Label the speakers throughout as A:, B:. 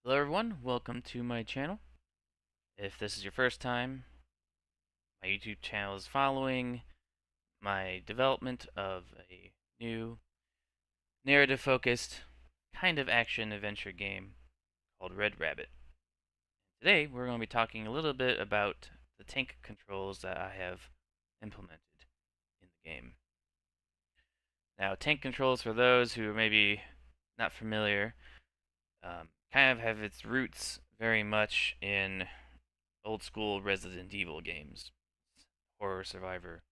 A: Hello everyone, welcome to my channel. If this is your first time, my YouTube channel is following my development of a new narrative-focused kind of action-adventure game called Red Rabbit. Today we're going to be talking a little bit about the tank controls that I have implemented in the game. Now, tank controls, for those who are maybe not familiar, kind of have its roots very much in old school Resident Evil games, horror survivor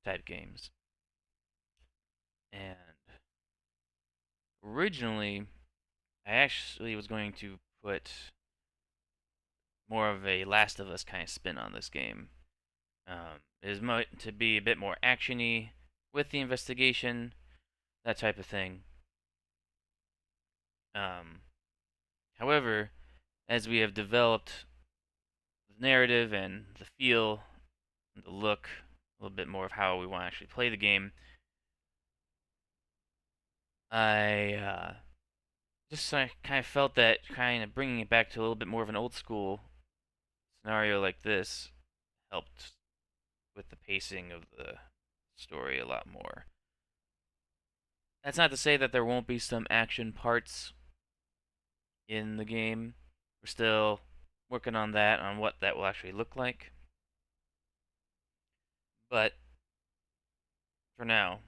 A: type games. And originally, I actually was going to put more of a Last of Us kind of spin on this game. It is meant to be a bit more actiony with the investigation, that type of thing. Um, However, as we have developed the narrative and the feel, and the look, a little bit more of how we want to actually play the game, I just kind of felt that kind of bringing it back to a little bit more of an old school scenario like this helped with the pacing of the story a lot more. That's not to say that there won't be some action parts in the game. We're still working on that, on what that will actually look like. But for now,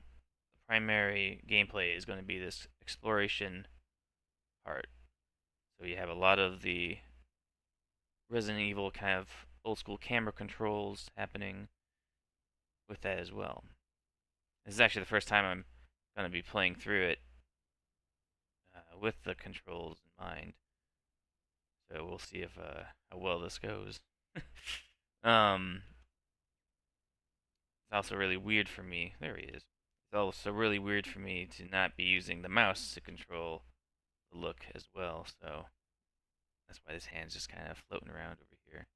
A: the primary gameplay is going to be this exploration part. So you have a lot of the Resident Evil kind of old school camera controls happening with that as well. This is actually the first time I'm going to be playing through it with the controls in mind. So we'll see if how well this goes. um, it's also really weird for me. There he is. It's also really weird for me to not be using the mouse to control the look as well. So that's why this hand's just kind of floating around over here.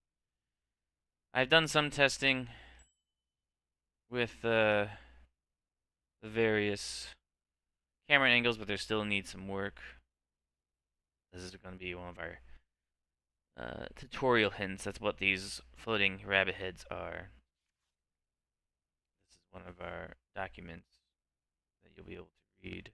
A: I've done some testing with the various camera angles, but there still needs some work. This is going to be one of our tutorial hints. That's what these floating rabbit heads are. This is one of our documents that you'll be able to read.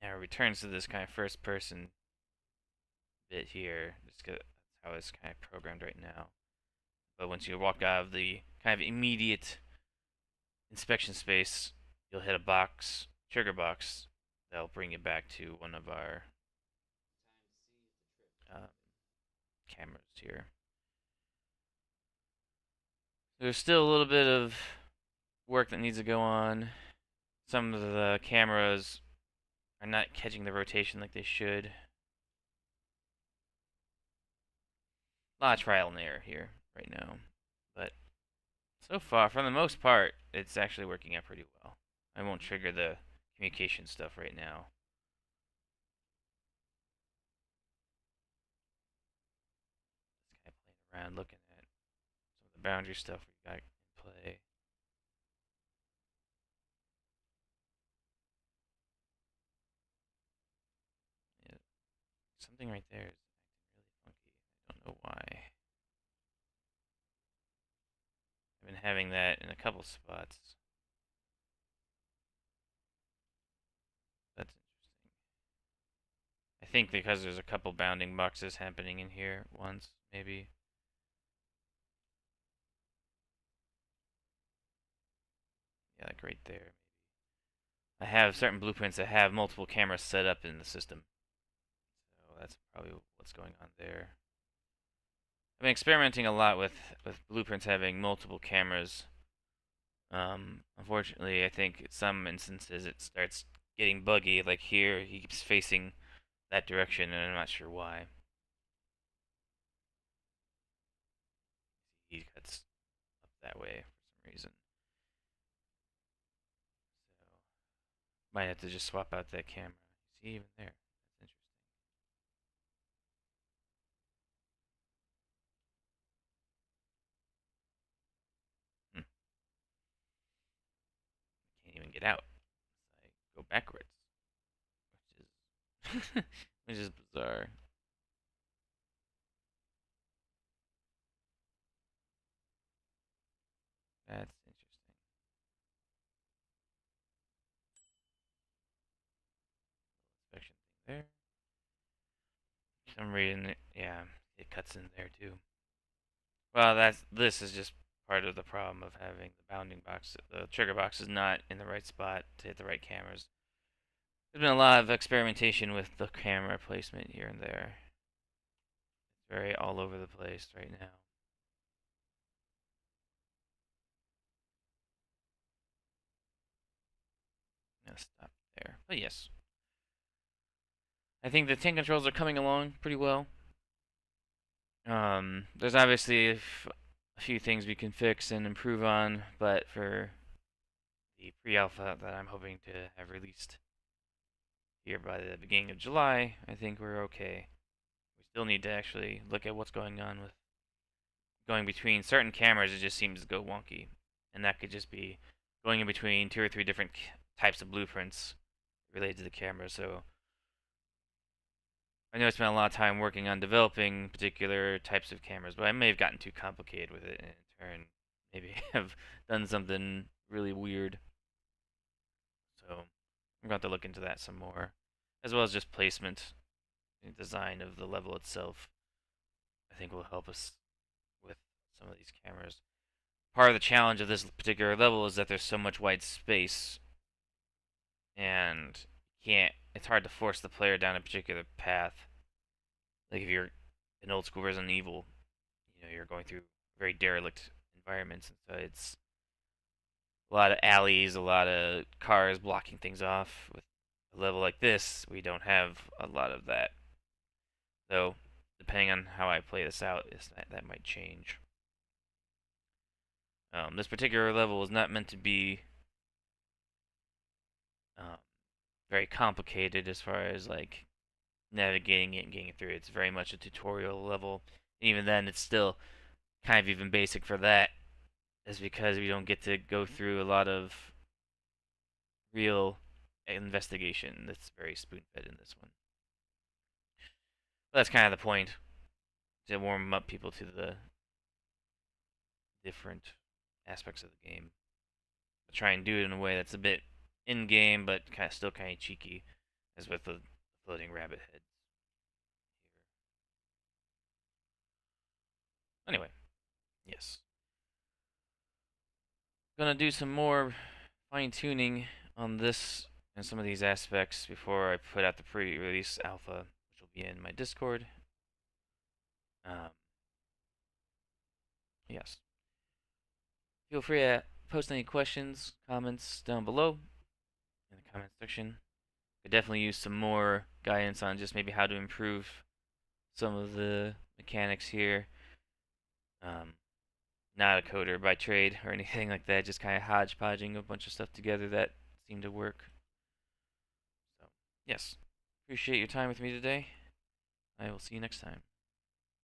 A: Now it returns to this kind of first person bit here. That's how it's kind of programmed right now. But once you walk out of the kind of immediate inspection space, you'll hit a box, trigger box, that'll bring you back to one of our uh, cameras here. There's still a little bit of work that needs to go on. Some of the cameras are not catching the rotation like they should. A lot of trial and error here right now. But so far, for the most part, it's actually working out pretty well. I won't trigger the communication stuff right now. Just kind of playing around, looking at some of the boundary stuff we got in play. Yeah, something right there is acting really funky. I don't know why. I've been having that in a couple spots. That's interesting. I think because there's a couple bounding boxes happening in here at once, maybe. Yeah, like right there. I have certain blueprints that have multiple cameras set up in the system. So that's probably what's going on there. I've been experimenting a lot with blueprints having multiple cameras. Unfortunately, I think in some instances it starts getting buggy. Like here, he keeps facing that direction, and I'm not sure why. He cuts up that way for some reason. So might have to just swap out that camera. See, even there. That's interesting. Can't even can't get out. I go backwards, which is which is bizarre. That's interesting. Inspection thing there. For some reason, yeah, it cuts in there too. Well, this is just part of the problem of having the bounding box. The trigger box is not in the right spot to hit the right cameras. There's been a lot of experimentation with the camera placement here and there. It's very all over the place right now. I'm gonna stop there. But yes, I think the tank controls are coming along pretty well. There's obviously a few things we can fix and improve on, but for the pre-alpha that I'm hoping to have released here by the beginning of July, I think we're okay. We still need to actually look at what's going on with going between certain cameras. It just seems to go wonky, and that could just be going in between two or three different types of blueprints related to the camera. So I know I spent a lot of time working on developing particular types of cameras, but I may have gotten too complicated with it and in turn maybe have done something really weird. So I'm going to have to look into that some more, as well as just placement and design of the level itself. I think will help us with some of these cameras. Part of the challenge of this particular level is that there's so much white space, and can't. It's hard to force the player down a particular path. Like if you're an old school Resident Evil, you're going through very derelict environments, and so it's a lot of alleys, a lot of cars blocking things off. With a level like this, we don't have a lot of that. So, depending on how I play this out, that might change. This particular level is not meant to be um, very complicated as far as like navigating it and getting through it. It's very much a tutorial level. And even then, it's still kind of even basic for that, is because we don't get to go through a lot of real investigation. That's very spoon fed in this one. But that's kind of the point, to warm up people to the different aspects of the game. But try and do it in a way that's a bit in game, but still kind of cheeky, as with the floating rabbit heads here. Anyway, yes. Gonna do some more fine tuning on this and some of these aspects before I put out the pre-release alpha, which will be in my Discord. Um, yes. Feel free to post any questions, comments down below in the comment section. Could definitely use some more guidance on just maybe how to improve some of the mechanics here. Not a coder by trade or anything like that, just kind of hodgepodging a bunch of stuff together that seemed to work. So, yes, appreciate your time with me today. I will see you next time.